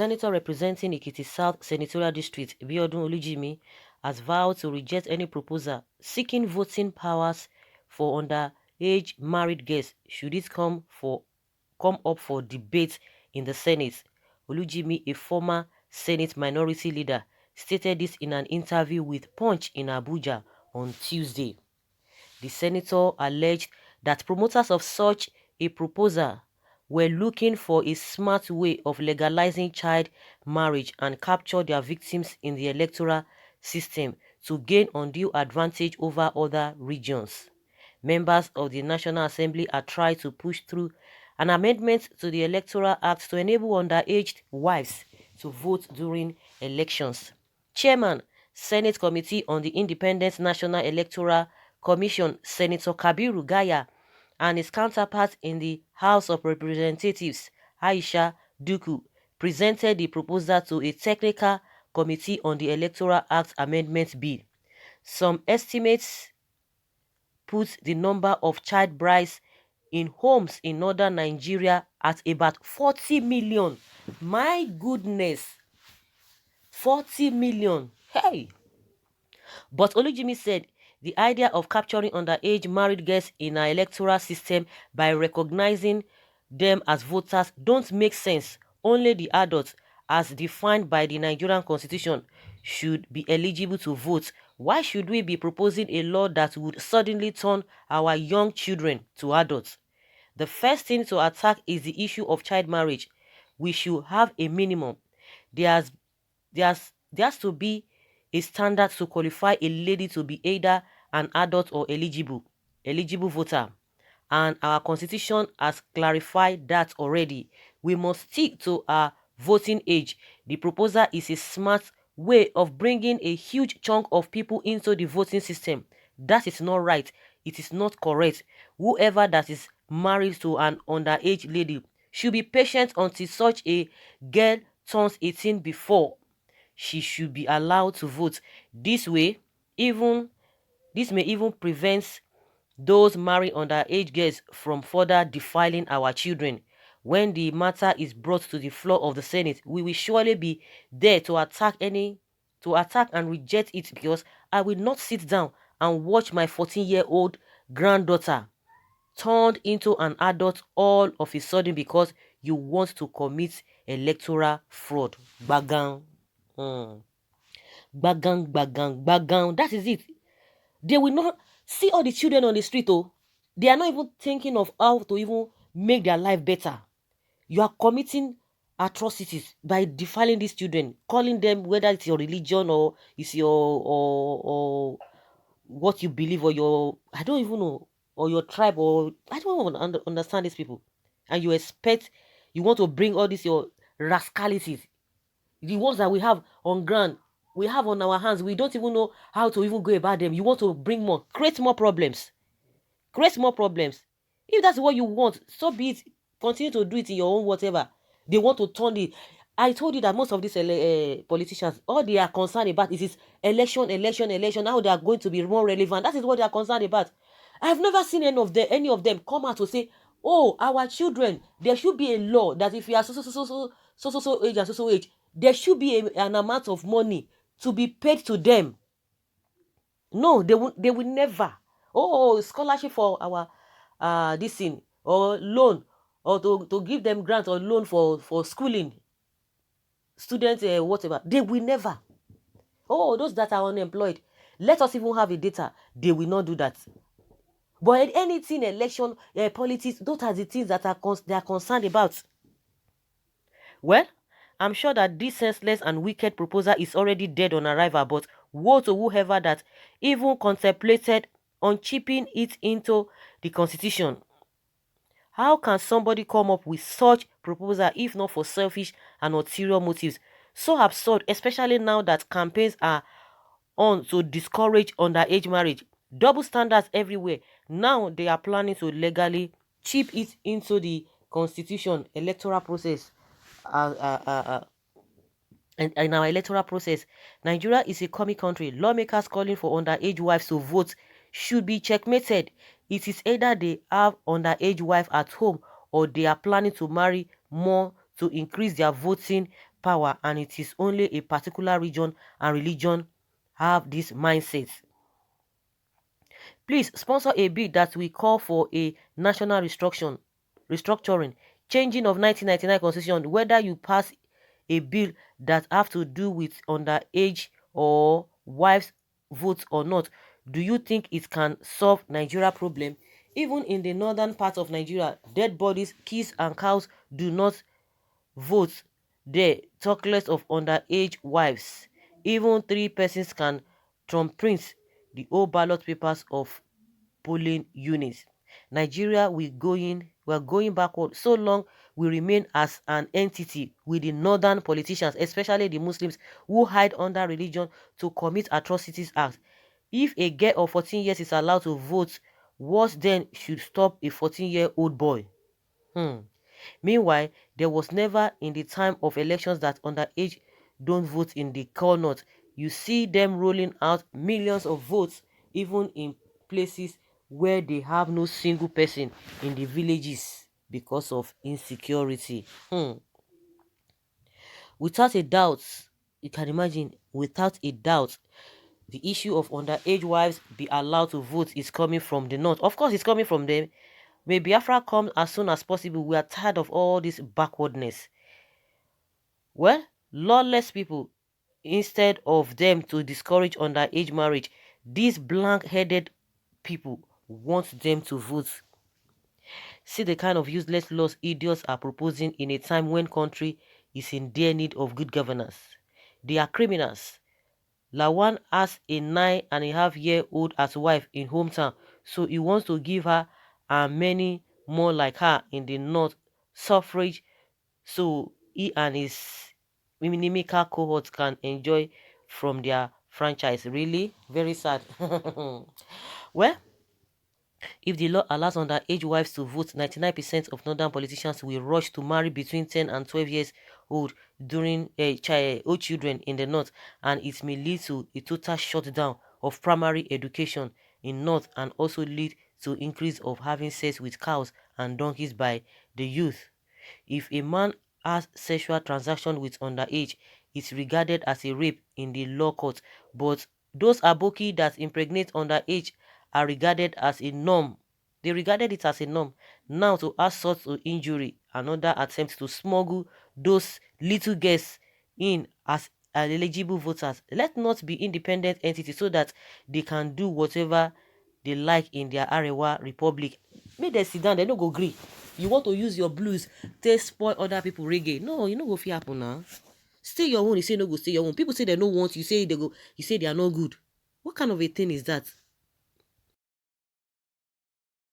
senator representing Ekiti South Senatorial District, Biodun Olujimi, has vowed to reject any proposal seeking voting powers for underage married girls should it come up for debate in the Senate. Olujimi, a former Senate minority leader, stated this in an interview with Punch in Abuja on Tuesday. The senator alleged that promoters of such a proposal were looking for a smart way of legalizing child marriage and capture their victims in the electoral system to gain undue advantage over other regions. Members of the National Assembly are trying to push through an amendment to the Electoral Act to enable underage wives to vote during elections. Chairman, Senate Committee on the Independent National Electoral Commission, Senator Kabiru Gaya, and his counterpart in the House of Representatives, Aisha Duku, presented the proposal to a technical committee on the Electoral Act Amendment Bill. Some estimates put the number of child brides in homes in northern Nigeria at about 40 million. My goodness, 40 million. Hey! But Olujimi said the idea of capturing underage married girls in our electoral system by recognizing them as voters don't make sense. Only the adults, as defined by the Nigerian constitution, should be eligible to vote. Why should we be proposing a law that would suddenly turn our young children to adults? The first thing to attack is the issue of child marriage. We should have a minimum. There's there has to be a standard to qualify a lady to be either an adult or eligible voter. And our constitution has clarified that already. We must stick to our voting age. The proposal is a smart way of bringing a huge chunk of people into the voting system. That is not right. It is not correct. Whoever that is married to an underage lady should be patient until such a girl turns 18 before she should be allowed to vote. This way, this may even prevent those marrying underage girls from further defiling our children. When the matter is brought to the floor of the Senate, we will surely be there to attack and reject it, because I will not sit down and watch my 14-year-old granddaughter turned into an adult all of a sudden because you want to commit electoral fraud. Bagang. Bagang, bagang, bagang. That is it. They will not see all the children on the street. Oh, they are not even thinking of how to even make their life better. You are committing atrocities by defiling these children, calling them, whether it's your religion or it's your or what you believe, or your, I don't even know, or your tribe, or I don't even understand these people. And you want to bring all these your rascalities, the ones that we have on ground, we have on our hands, we don't even know how to even go about them. You want to bring more, create more problems. If that's what you want, so be it. Continue to do it in your own whatever. They want to turn it. I told you that most of these politicians, all they are concerned about is election, how they are going to be more relevant. That is what they are concerned about. I've never seen any of them come out to say, oh, our children, there should be a law that if you are so age and so age, there should be an amount of money to be paid to them. No, they will never. Oh, scholarship for our this thing, or loan, or to give them grant or loan for schooling students, whatever. They will never. Oh, those that are unemployed, let us even have a data. They will not do that. But anything election, politics, those are the things that they are concerned about. Well, I'm sure that this senseless and wicked proposal is already dead on arrival, but woe to whoever that even contemplated on chipping it into the constitution. How can somebody come up with such proposal if not for selfish and ulterior motives? So absurd, especially now that campaigns are on to discourage underage marriage. Double standards everywhere. Now they are planning to legally chip it into the constitution electoral process. And in our electoral process, Nigeria is a commie country. Lawmakers calling for underage wives to vote should be checkmated. It is either they have underage wife at home or they are planning to marry more to increase their voting power, and it is only a particular region and religion have this mindset. Please sponsor a bill that will call for a national restructuring, changing of 1999 constitution. Whether you pass a bill that have to do with underage or wives votes or not, do you think it can solve Nigeria problem? Even in the northern part of Nigeria, dead bodies, kids and cows do not vote there, talk less of underage wives. Even three persons can thumbprint the old ballot papers of polling units. Nigeria we are going backward so long we remain as an entity with the northern politicians, especially the Muslims, who hide under religion to commit atrocities acts. If a girl of 14 years is allowed to vote, what then should stop a 14-year-old boy? Hmm. Meanwhile, there was never in the time of elections that underage don't vote in the core north. You see them rolling out millions of votes even in places where they have no single person in the villages because of insecurity. Without a doubt, you can imagine, without a doubt, the issue of underage wives be allowed to vote is coming from the north. Of course, it's coming from them. May Biafra come as soon as possible. We are tired of all this backwardness. Well, lawless people, instead of them to discourage underage marriage, these blank-headed people want them to vote. See the kind of useless laws idiots are proposing in a time when country is in dire need of good governance. They are criminals. Lawan has a 9.5-year-old as wife in hometown, so he wants to give her and many more like her in the north suffrage, so he and his inimical cohorts can enjoy from their franchise. Really? Very sad. Well, if the law allows underage wives to vote, 99% of northern politicians will rush to marry between 10 and 12 years old during old children in the north, and it may lead to a total shutdown of primary education in north and also lead to increase of having sex with cows and donkeys by the youth. If a man has sexual transaction with underage, it's regarded as a rape in the law court, but those aboki that impregnate underage are regarded as a norm. They regarded it as a norm. Now to assault to injury, another attempt to smuggle those little girls in as eligible voters. Let not be independent entities so that they can do whatever they like in their Arewa Republic. Make them sit down, they no go gree. You want to use your blues, they spoil other people reggae. No, you know go fit happen now. Stay your own, you say no go stay your own. People say they don't want you, say they go, you say they are not good. What kind of a thing is that?